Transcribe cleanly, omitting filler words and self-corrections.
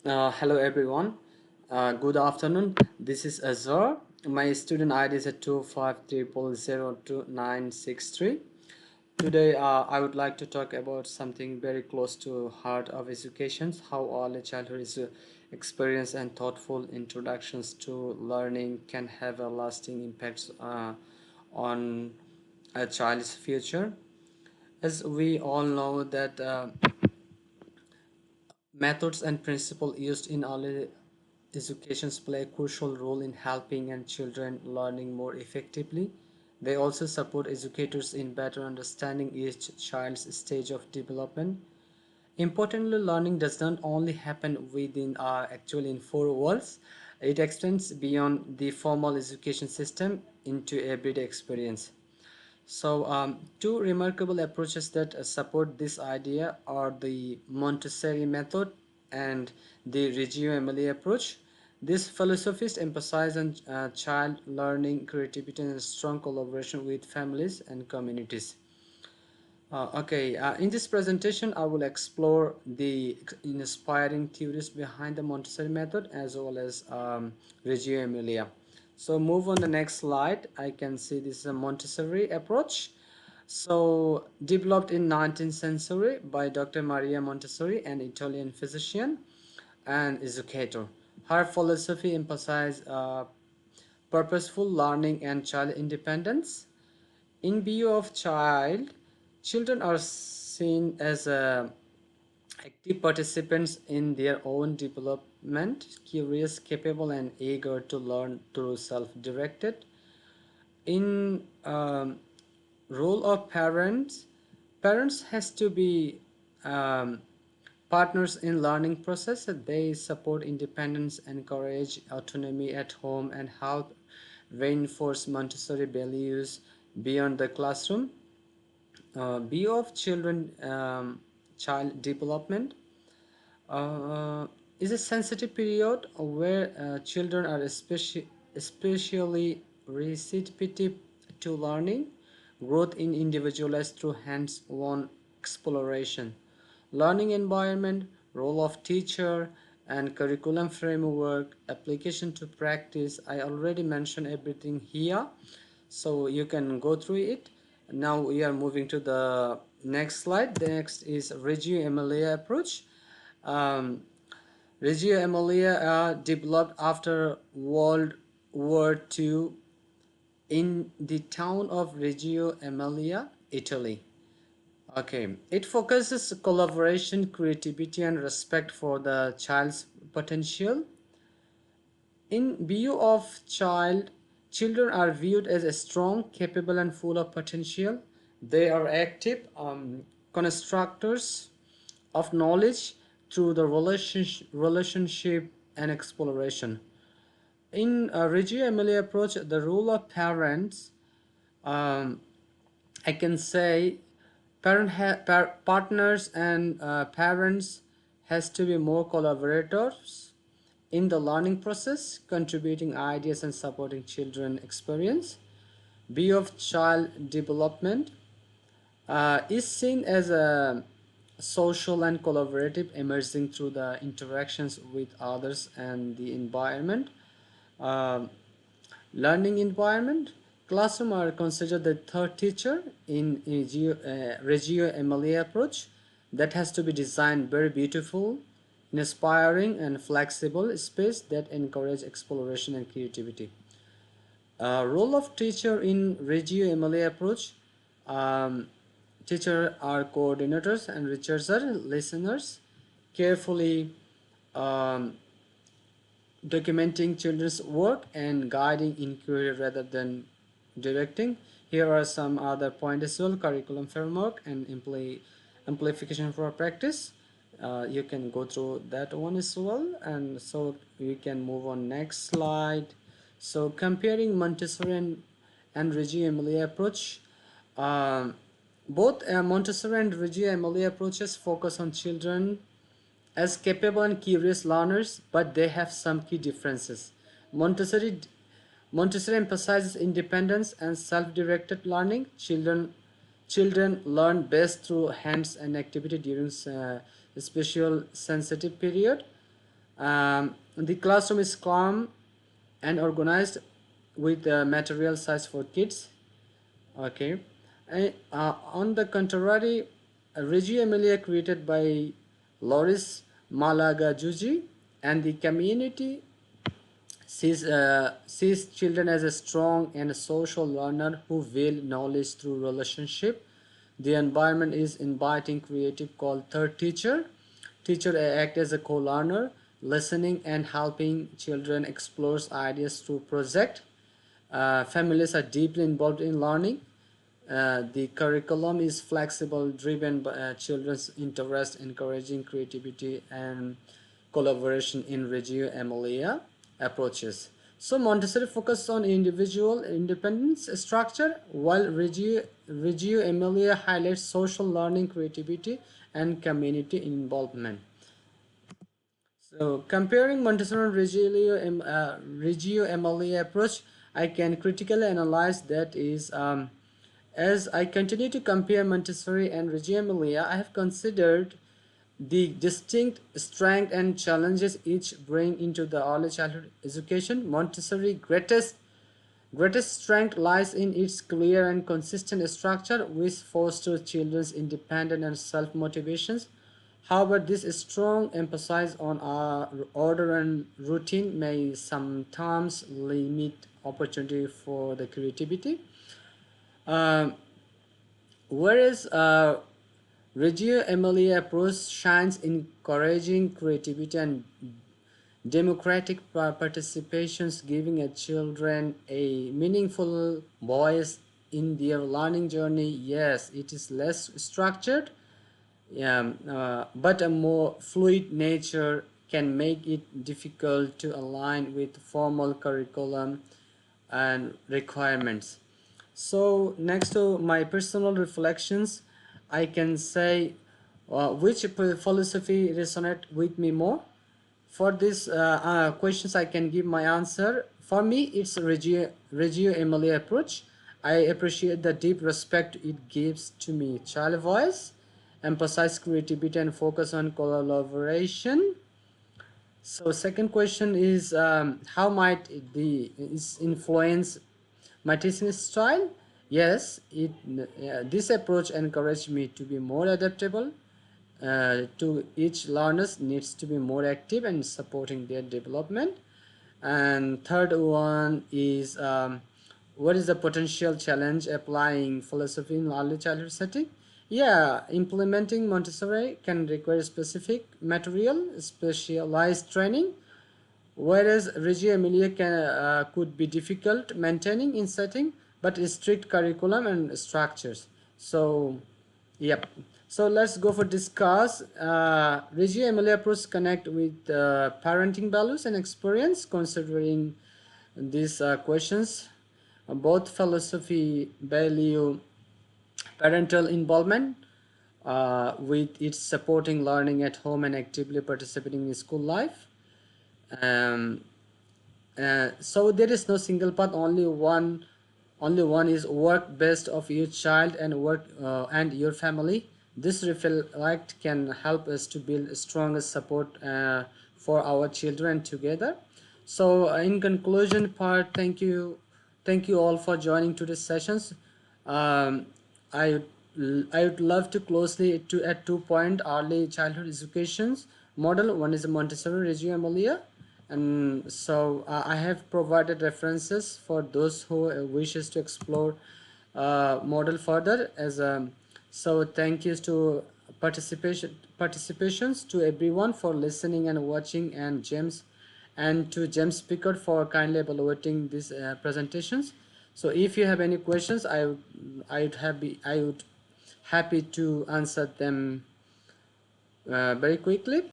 Hello everyone. Good afternoon. This is Azhar. My student ID is at 253002963. Today, I would like to talk about something very close to heart of education: how early childhood is experience and thoughtful introductions to learning can have a lasting impact on a child's future. As we all know that. Methods and principles used in early education play a crucial role in helping and children learning more effectively. They also support educators in better understanding each child's stage of development. Importantly, learning does not only happen within actually in four walls. It extends beyond the formal education system into everyday experience. So, two remarkable approaches that support this idea are the Montessori method and the Reggio Emilia approach. These philosophies emphasize on child learning, creativity, and strong collaboration with families and communities. In this presentation, I will explore the inspiring theories behind the Montessori method as well as Reggio Emilia. So move on the next slide. I can see this is a Montessori approach. So developed in 19th century by Dr. Maria Montessori, an Italian physician and educator. Her philosophy emphasized purposeful learning and child independence. In view of children are seen as active participants in their own development, curious, capable, and eager to learn through self-directed. In role of parents has to be um, partners in learning process. They support independence, encourage autonomy at home, and help reinforce Montessori values beyond the classroom. View of child development is a sensitive period where children are especially receptive to learning, growth in individualized through hands-on exploration. Learning environment, role of teacher, and curriculum framework, application to practice. I already mentioned everything here, so you can go through it. Now we are moving to the next slide. The next is Reggio Emilia approach. Um, Reggio Emilia developed after World War II in the town of Reggio Emilia, Italy. Okay, it focuses collaboration, creativity, and respect for the child's potential. In view of children are viewed as a strong, capable, and full of potential. They are active constructors of knowledge through the relationship and exploration. In Reggio Emilia approach, the role of parents, um, I can say, partners and parents has to be more collaborators in the learning process, contributing ideas and supporting children experience. View of child development is seen as a social and collaborative, emerging through the interactions with others and the environment. Um, Learning environment. Classroom are considered the third teacher in Reggio Emilia approach that has to be designed very beautiful, inspiring, and flexible space that encourage exploration and creativity. Role of teacher in Reggio Emilia approach. Um, Teacher are coordinators and researcher listeners, carefully um, documenting children's work and guiding inquiry rather than directing. Here are some other points as well: curriculum framework and amplification for practice. You can go through that one as well, and so we can move on next slide. So comparing Montessori and Reggio Emilia approach. um, both Montessori and Reggio Emilia approaches focus on children as capable and curious learners, but they have some key differences. Montessori Montessori emphasizes independence and self-directed learning. Children learn best through hands and activity during a special sensitive period. The classroom is calm and organized with material size for kids. Okay. On the contrary, Reggio Emilia created by Loris Malagaggi and the community sees children as a strong and a social learner who will knowledge through relationship. The environment is inviting, creative, called third teacher. Teacher act as a co-learner, listening and helping children explore ideas through project. Families are deeply involved in learning. The curriculum is flexible, driven by children's interest, encouraging creativity and collaboration in Reggio Emilia approaches. So Montessori focuses on individual independence structure, while Reggio Emilia highlights social learning, creativity, and community involvement. So comparing Montessori and Reggio Emilia approach, I can critically analyze that is as I continue to compare Montessori and Reggio Emilia, I have considered the distinct strengths and challenges each bring into the early childhood education. Montessori greatest strength lies in its clear and consistent structure, which fosters children's independence and self-motivations. However, this strong emphasis on order and routine may sometimes limit opportunity for the creativity. Um, Whereas Reggio Emilia approach shines in encouraging creativity and democratic participations, giving a children a meaningful voice in their learning journey. Yes, it is less structured, but a more fluid nature can make it difficult to align with formal curriculum and requirements. So next to my personal reflections, I can say which philosophy resonate with me more. For these questions, I can give my answer. For me, it's Reggio Emilia approach. I appreciate the deep respect it gives to me. Child voice, emphasize creativity and focus on collaboration. So second question is how might the is influence my teaching style? Yes, this approach encouraged me to be more adaptable to each learner's needs to be more active and supporting their development. And third one is what is the potential challenge applying philosophy in early childhood setting? Yeah, implementing Montessori can require specific material, specialized training, whereas Reggio Emilia could be difficult maintaining in setting, but strict curriculum and structures. So, yep. So let's go for discuss. Reggio Emilia approach connect with parenting values and experience, considering these questions. Both philosophy value parental involvement with its supporting learning at home and actively participating in school life. Um, so there is no single path, only one is work best of your child and work and your family. This reflect can help us to build stronger support for our children together. So in conclusion part, thank you all for joining today's sessions. um, I I would love to closely to at 2 point early childhood educations model. One is Montessori, Reggio Emilia, and so I have provided references for those who wishes to explore model further. As so, thank you to participations to everyone for listening and watching, and James Pickard for kindly evaluating these presentations. So if you have any questions, I would happy to answer them very quickly.